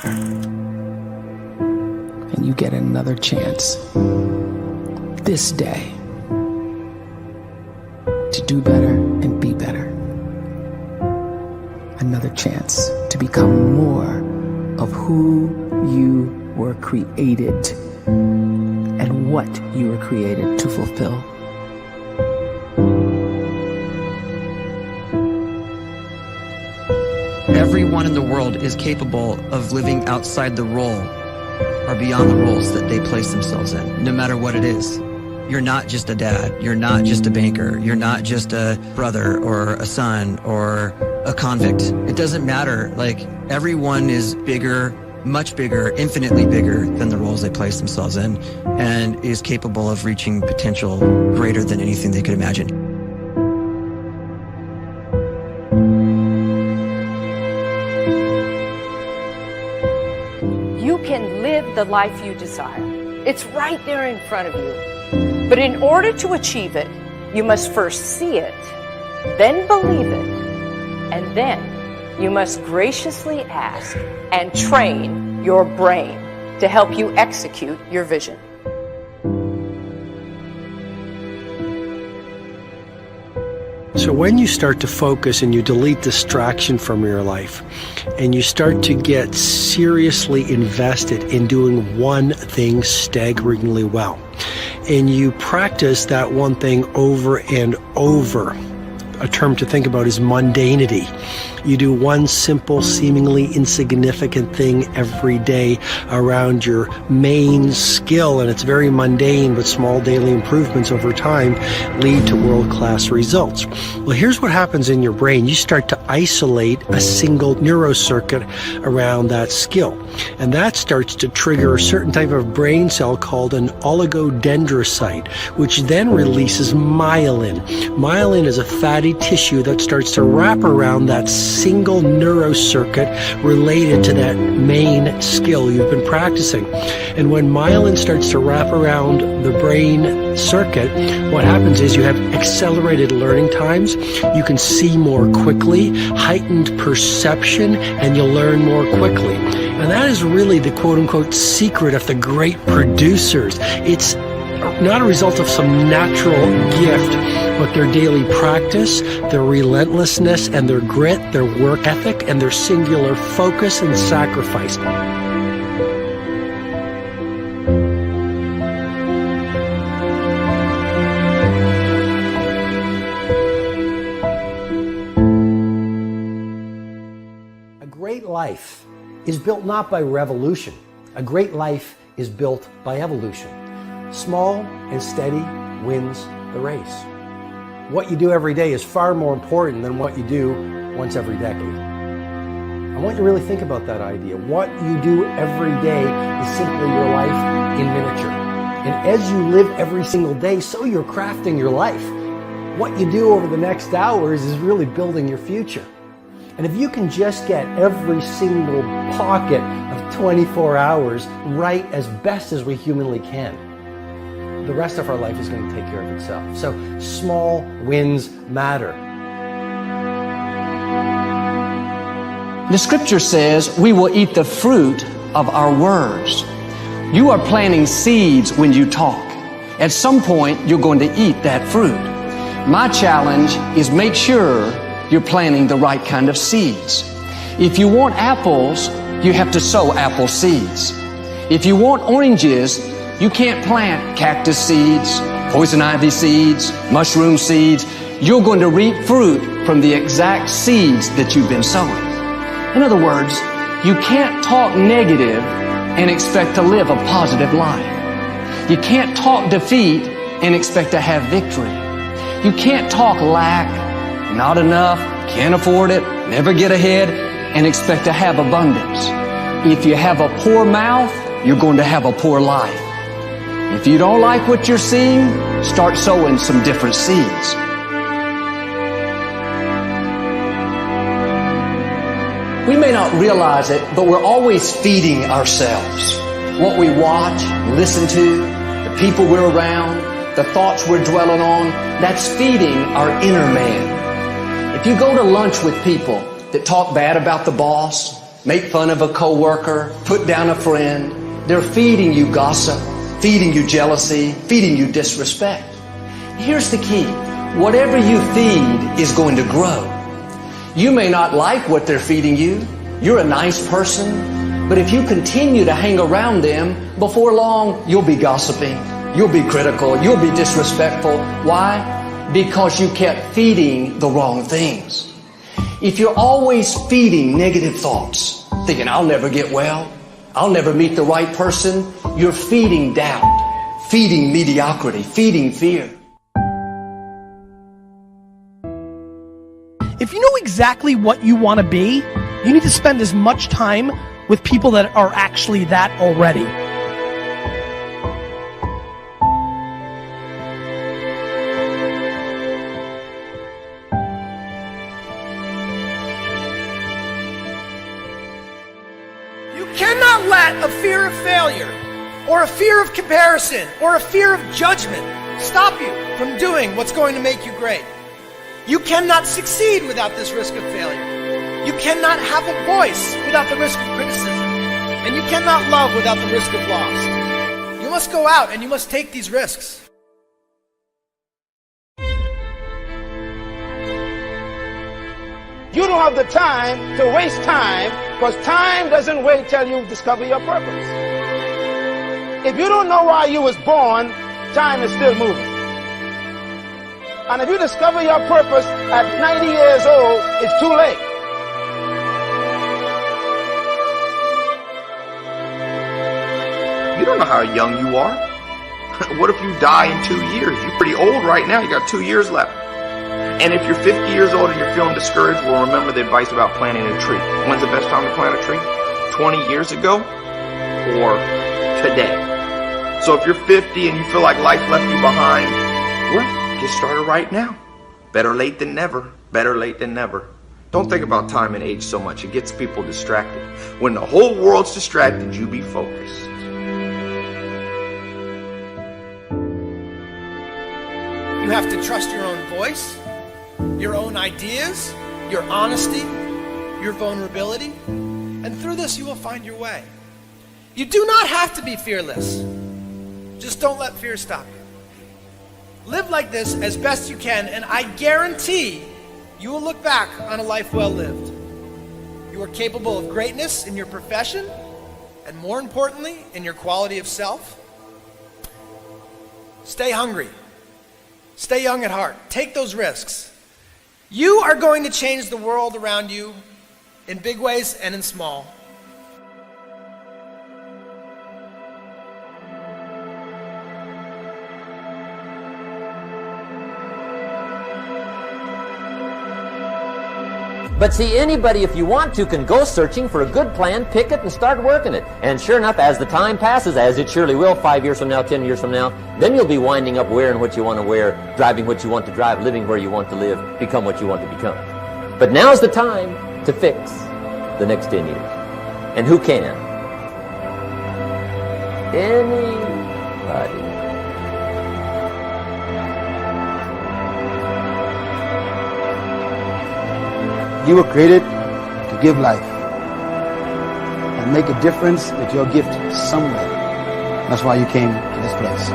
better. And you get another chance this day to do better and be better. Another chance to become more of who you were created and what you were created to fulfill. Everyone in the world is capable of living outside the role or beyond the roles that they place themselves in, no matter what it is. You're not just a dad, you're not just a banker, you're not just a brother or a son or a convict. It doesn't matter. Like, everyone is bigger, much bigger, infinitely bigger than the roles they place themselves in, and is capable of reaching potential greater than anything they could imagine. You can live the life you desire. It's right there in front of you. But in order to achieve it, you must first see it, then believe it, and then you must graciously ask and train your brain to help you execute your vision. So when you start to focus and you delete distraction from your life, and you start to get seriously invested in doing one thing staggeringly well, and you practice that one thing over and over, a term to think about is mundanity. You do one simple, seemingly insignificant thing every day around your main skill, and it's very mundane, but small daily improvements over time lead to world-class results. Well, here's what happens in your brain. You start to isolate a single neurocircuit around that skill, and that starts to trigger a certain type of brain cell called an oligodendrocyte, which then releases myelin. Myelin is a fatty tissue that starts to wrap around that single neurocircuit related to that main skill you've been practicing. And when myelin starts to wrap around the brain circuit, what happens is you have accelerated learning times, you can see more quickly, heightened perception, and you'll learn more quickly. And that is really the quote-unquote secret of the great producers. It's not a result of some natural gift, but their daily practice, their relentlessness and their grit, their work ethic, and their singular focus and sacrifice. A great life is built not by revolution. A great life is built by evolution. Small and steady wins the race. What you do every day is far more important than what you do once every decade. I want you to really think about that idea. What you do every day is simply your life in miniature. And as you live every single day, so you're crafting your life. What you do over the next hours is really building your future. And if you can just get every single pocket of 24 hours right as best as we humanly can, the rest of our life is going to take care of itself. So small wins matter. The scripture says we will eat the fruit of our words. You are planting seeds when you talk. At some point, you're going to eat that fruit. My challenge is make sure you're planting the right kind of seeds. If you want apples, you have to sow apple seeds. If you want oranges, you can't plant cactus seeds, poison ivy seeds, mushroom seeds. You're going to reap fruit from the exact seeds that you've been sowing. In other words, you can't talk negative and expect to live a positive life. You can't talk defeat and expect to have victory. You can't talk lack, not enough, can't afford it, never get ahead, and expect to have abundance. If you have a poor mouth, you're going to have a poor life. If you don't like what you're seeing, start sowing some different seeds. We may not realize it, but we're always feeding ourselves. What we watch, listen to, the people we're around, the thoughts we're dwelling on, that's feeding our inner man. If you go to lunch with people that talk bad about the boss, make fun of a coworker, put down a friend. They're feeding you gossip, feeding you jealousy, feeding you disrespect. Here's the key. Whatever you feed is going to grow. You may not like what they're feeding you. You're a nice person. But if you continue to hang around them, before long, you'll be gossiping. You'll be critical. You'll be disrespectful. Why? Because you kept feeding the wrong things. If you're always feeding negative thoughts, thinking, I'll never get well, I'll never meet the right person, you're feeding doubt, feeding mediocrity, feeding fear. If you know exactly what you want to be, you need to spend as much time with people that are actually that already. You cannot let a fear of failure, or a fear of comparison, or a fear of judgment stop you from doing what's going to make you great. You cannot succeed without this risk of failure. You cannot have a voice without the risk of criticism. And you cannot love without the risk of loss. You must go out and you must take these risks. You don't have the time to waste time, because time doesn't wait till you discover your purpose. If you don't know why you was born, time is still moving. And if you discover your purpose at 90 years old, it's too late. You don't know how young you are. What if you die in 2 years? You're pretty old right now. You got 2 years left. And if you're 50 years old and you're feeling discouraged, well, remember the advice about planting a tree. When's the best time to plant a tree? 20 years ago or today? So if you're 50 and you feel like life left you behind, well, get started right now. Better late than never. Better late than never. Don't think about time and age so much. It gets people distracted. When the whole world's distracted, you be focused. You have to trust your own voice, your own ideas, your honesty, your vulnerability, and through this you will find your way. You do not have to be fearless. Just don't let fear stop you. Live like this as best you can, and I guarantee you will look back on a life well lived. You are capable of greatness in your profession, and more importantly, in your quality of self. Stay hungry. Stay young at heart. Take those risks. You are going to change the world around you in big ways and in small. But see, anybody, if you want to, can go searching for a good plan, pick it, and start working it. And sure enough, as the time passes, as it surely will 5 years from now, 10 years from now, then you'll be winding up wearing what you want to wear, driving what you want to drive, living where you want to live, become what you want to become. But now's the time to fix the next 10 years. And who can? Anybody. You were created to give life and make a difference with your gift somewhere. That's why you came to this place.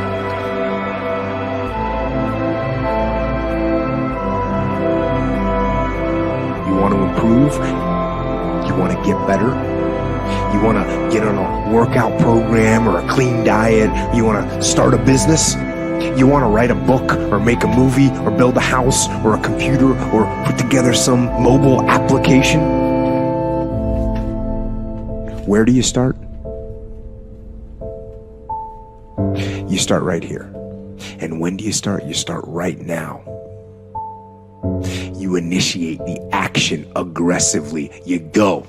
You want to improve? You want to get better? You want to get on a workout program or a clean diet? You want to start a business? You want to write a book or make a movie or build a house or a computer or put together some mobile application? Where do you start? You start right here. And when do you start? You start right now. You initiate the action aggressively. You go.